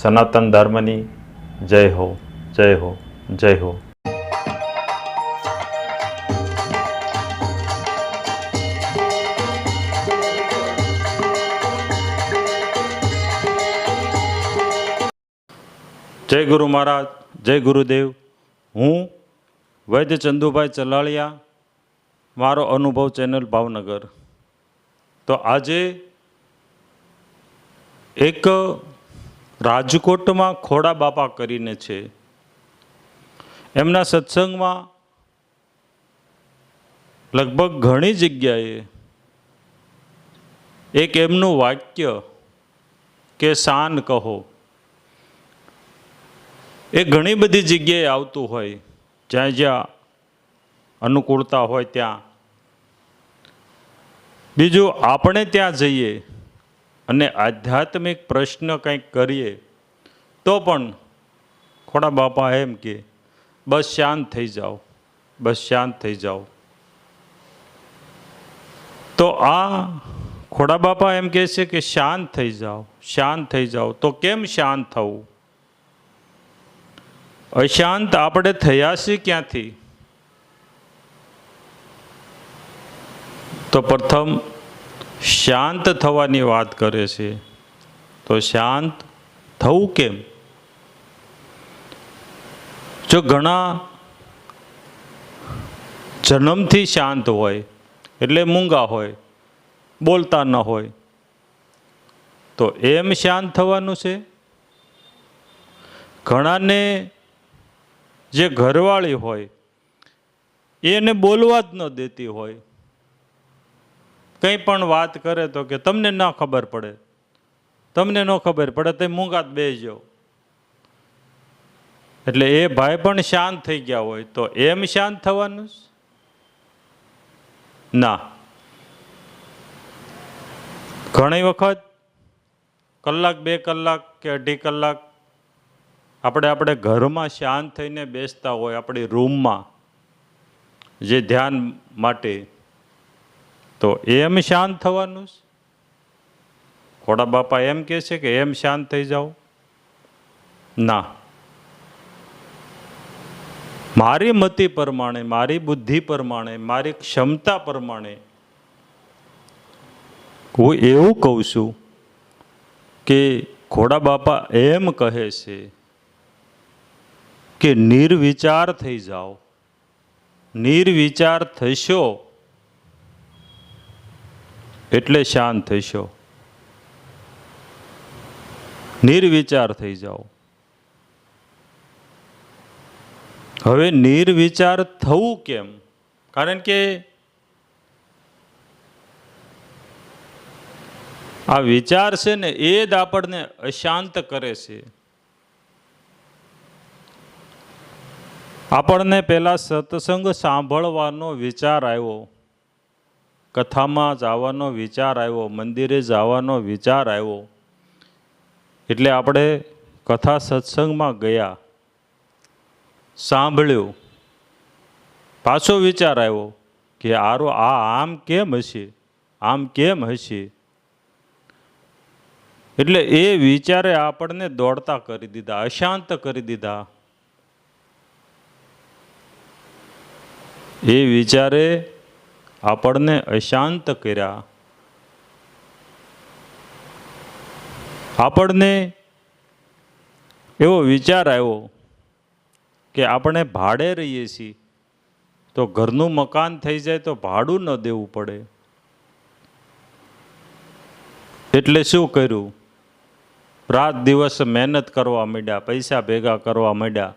સનાતન ધર્મની જય હો, જય હો, જય હો. જય ગુરુ મહારાજ, જય ગુરુદેવ. હું વૈદ્ય ચંદુભાઈ ચલાળિયા, મારો અનુભવ ચેનલ ભાવનગર. તો આજે એક રાજકોટમાં ખોડા બાપા કરીને છે, એમના સત્સંગમાં લગભગ ઘણી જગ્યાએ એક એમનું વાક્ય કે શાન કહો એ ઘણી બધી જગ્યાએ આવતું હોય, જ્યાં જ્યાં અનુકૂળતા હોય ત્યાં. બીજું, આપણે ત્યાં જઈએ અને આધ્યાત્મિક પ્રશ્ન કંઈક કરીએ તો પણ ખોડા બાપા એમ કે બસ શાંત થઈ જાઓ, બસ શાંત થઈ જાઓ. તો આ ખોડા બાપા એમ કહે છે કે શાંત થઈ જાઓ, શાંત થઈ જાઓ. તો કેમ શાંત થવું? અશાંત આપણે થયા છીએ ક્યાંથી? તો પ્રથમ શાંત થવાની વાત કરે છે. તો શાંત થવું કેમ? જો ઘણા જન્મથી શાંત હોય, એટલે મૂંગા હોય, બોલતા ન હોય, તો એમ શાંત થવાનું છે? ઘણાને જે ઘરવાળી હોય એને બોલવા જ ન દેતી હોય, કંઈ પણ વાત કરે તો કે તમને ના ખબર પડે, તમને ન ખબર પડે, તો મૂંગા જ બેસજો. એટલે એ ભાઈ પણ શાંત થઈ ગયા હોય, તો એમ શાંત થવાનું ના. ઘણી વખત કલાક, 2 કલાક કે 2.5 કલાક આપણે ઘરમાં શાંત થઈને બેસતા હોય, આપણી રૂમમાં જે ધ્યાન માટે, તો એમ શાંત થવાનું? ખોડા બાપા એમ કહે છે કે એમ શાંત થઈ જાઓ? ના. મારી મતિ પ્રમાણે, મારી બુદ્ધિ પ્રમાણે, મારી ક્ષમતા પ્રમાણે હું એવું કહું છું કે ખોડા બાપા એમ કહે છે કે નિર્વિચાર થઈ જાઓ. નિર્વિચાર થશો એટલે શાંત થશો. નિર્વિચાર થઈ જાઓ. હવે નિર્વિચાર થવું કેમ? કારણ કે આ વિચાર છે ને એ જ આપણને અશાંત કરે છે. આપણને પહેલા સત્સંગ સાંભળવાનો વિચાર આવ્યો, કથામાં જવાનો વિચાર આવ્યો, મંદિરે જવાનો વિચાર આવ્યો, એટલે આપણે કથા સત્સંગમાં ગયા, સાંભળ્યું, પાછો વિચાર આવ્યો કે આમ કેમ હશે, આમ કેમ હશે. એટલે એ વિચારે આપણને દોડતા કરી દીધા, અશાંત કરી દીધા. એ વિચારે આપણને અશાંત કર્યા. આપણને એવો વિચાર આવ્યો કે આપણે ભાડે રહીએ છીએ, તો ઘરનું મકાન થઈ જાય તો ભાડું ન દેવું પડે. એટલે શું કર્યું? રાત દિવસ મહેનત કરવા માંડ્યા, પૈસા ભેગા કરવા માંડ્યા.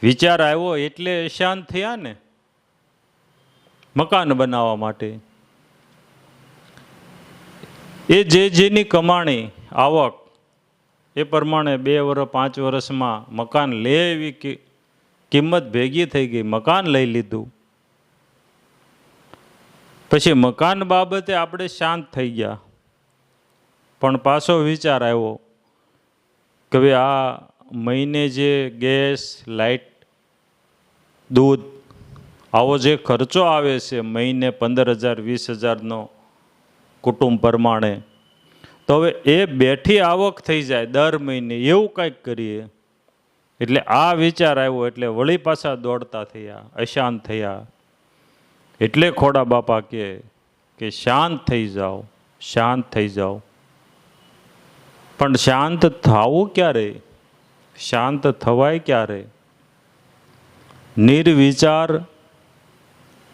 વિચાર આવ્યો એટલે અશાંત થયા ને, મકાન બનાવવા માટે. એ જેની કમાણી, આવક, એ પ્રમાણે 2 વર્ષ 5 વર્ષમાં મકાન લે એવી કિંમત ભેગી થઈ ગઈ, મકાન લઈ લીધું. પછી મકાન બાબતે આપણે શાંત થઈ ગયા, પણ પાછો વિચાર આવ્યો કે ભાઈ આ મહિને જે ગેસ, લાઇટ, દૂધ, આવો જે ખર્ચો આવે છે મહિને 15,000 20,000નો કુટુંબ પ્રમાણે, તો હવે એ બેઠી આવક થઈ જાય દર મહિને, એવું કંઈક કરીએ. એટલે આ વિચાર આવ્યો એટલે વળી પાછા દોડતા થયા, અશાંત થયા. એટલે ખોડા બાપા કે શાંત થઈ જાઓ, શાંત થઈ જાઓ. પણ શાંત થવું ક્યારે? શાંત થવાય ક્યારે? નિર્વિચાર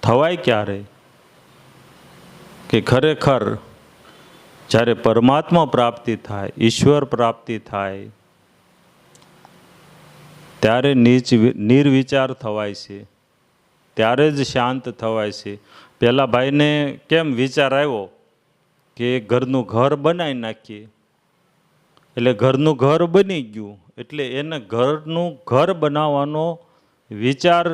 થવાય ક્યારે? કે ખરેખર જ્યારે પરમાત્મા પ્રાપ્તિ થાય, ઈશ્વર પ્રાપ્તિ થાય, ત્યારે નિર્વિચાર થવાય છે, ત્યારે જ શાંત થવાય છે. પેલા ભાઈને કેમ વિચાર આવ્યો કે ઘરનું ઘર બનાવી નાખીએ, એટલે ઘરનું ઘર બની ગયું, એટલે એને ઘરનું ઘર બનાવવાનો વિચાર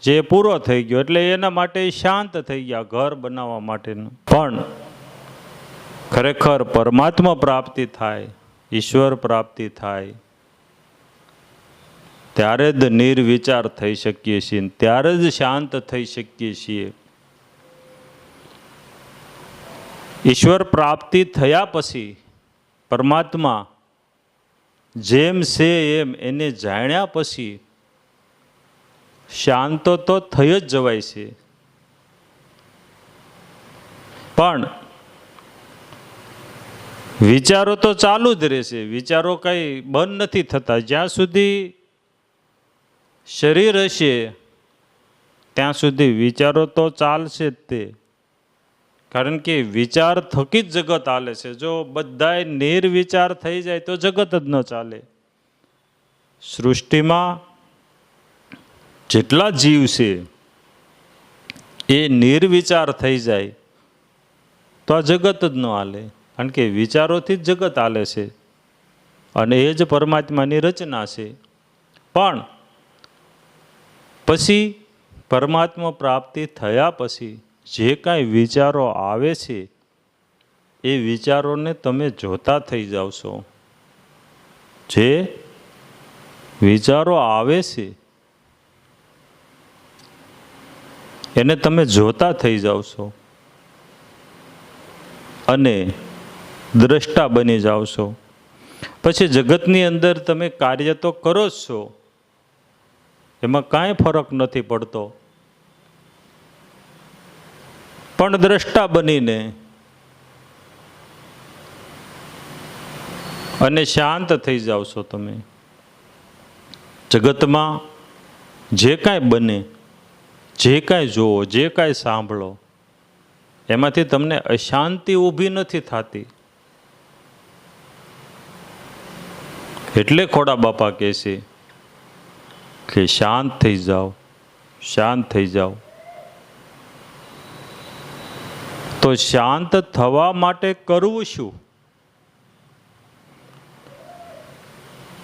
જે પૂરો થઈ ગયો, એટલે એના માટે શાંત થઈ ગયા ઘર બનાવવા માટેનું. પણ ખરેખર પરમાત્મા પ્રાપ્તિ થાય, ઈશ્વર પ્રાપ્તિ થાય, ત્યારે જ નિર્વિચાર થઈ શકીએ છીએ, ત્યારે જ શાંત થઈ શકીએ છીએ. ઈશ્વર પ્રાપ્તિ થયા પછી પરમાત્મા જેમ છે એમ એને જાણ્યા પછી શાંત તો થઈ જ જવાય છે. પણ વિચારો તો ચાલુ જ રહેશે, વિચારો કઈ બંધ નથી થતા. જ્યાં સુધી શરીર હશે ત્યાં સુધી વિચારો તો ચાલશે જ તે. કારણ કે વિચાર થકી જ જગત હાલે છે. જો બધાય નિર્વિચાર થઈ જાય તો જગત જ ન ચાલે. સૃષ્ટિમાં જેટલા જીવ છે એ નિર્વિચાર થઈ જાય તો આ જગત જ ન હાલે. કારણ કે વિચારોથી જ જગત હાલે છે અને એ જ પરમાત્માની રચના છે. પણ પછી પરમાત્મા પ્રાપ્તિ થયા પછી જે કાંઈ વિચારો આવે છે એ વિચારોને તમે જોતા થઈ જાવ છો. જે વિચારો આવે છે એને તમે જોતા થઈ જાવ છો અને દ્રષ્ટા બની જાવ છો. પછી જગતની અંદર તમે કાર્ય તો કરો જ છો, એમાં કાંઈ ફરક નથી પડતો, પણ દ્રષ્ટા બનીને અને શાંત થઈ જાવ છો. તમે જગતમાં જે કાંઈ બને, જે કાંઈ જોવો, જે કાંઈ સાંભળો, એમાંથી તમને અશાંતિ ઊભી નથી થતી. એટલે ખોડા બાપા કહે છે કે શાંત થઈ જાઓ, શાંત થઈ જાઓ. તો શાંત થવા માટે કરવું શું?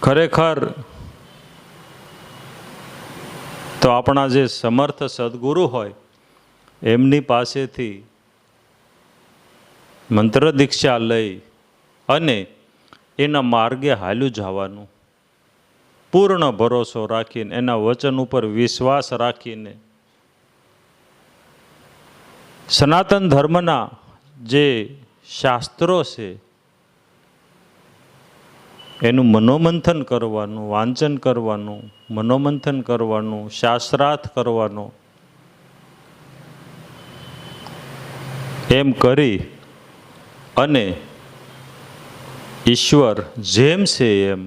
ખરેખર તો આપણા જે સમર્થ સદગુરુ હોય એમની પાસેથી મંત્ર દીક્ષા લઈ અને એના માર્ગે હાલ્યું જવાનું, પૂર્ણ ભરોસો રાખીને, એના વચન ઉપર વિશ્વાસ રાખીને. સનાતન ધર્મના જે શાસ્ત્રો છે એનું મનોમંથન કરવાનું, વાંચન કરવાનું, મનોમંથન કરવાનું, શાસ્ત્રાર્થ કરવાનો. એમ કરી અને ઈશ્વર જેમ છે એમ,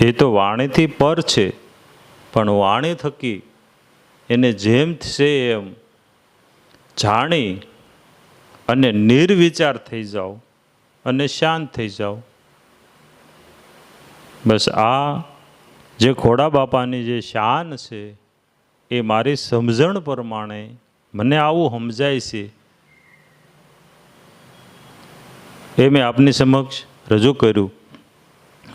એ તો વાણીથી પર છે, પણ વાણી થકી એને જેમ છે એમ જાણી અને નિર્વિચાર થઈ જાઓ અને શાંત થઈ જાઓ. બસ આ જે ખોડા બાપાની જે શાન છે એ મારી સમજણ પ્રમાણે મને આવું સમજાય છે એ મેં આપની સમક્ષ રજૂ કર્યું.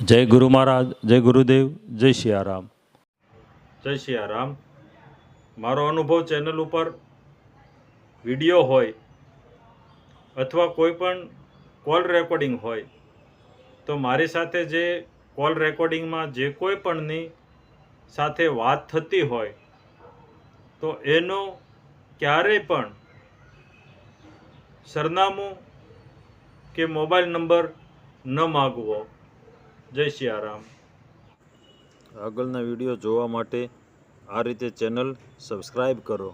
જય ગુરુ મહારાજ, જય ગુરુદેવ, જય સિયારામ. જય સિયારામ. મારો અનુભવ ચેનલ ઉપર વિડીયો હોય અથવા કોઈ પણ કોલ રેકોર્ડિંગ હોય તો મારી સાથે જે કોલ રેકોર્ડિંગમાં જે કોઈ પણની સાથે વાત થતી હોય તો એનો ક્યારેય પણ સરનામું કે મોબાઈલ નંબર ન માગવો. જય સિયારામ. આગળના વિડીયો જોવા માટે આ રીતે ચેનલ સબસ્ક્રાઈબ કરો.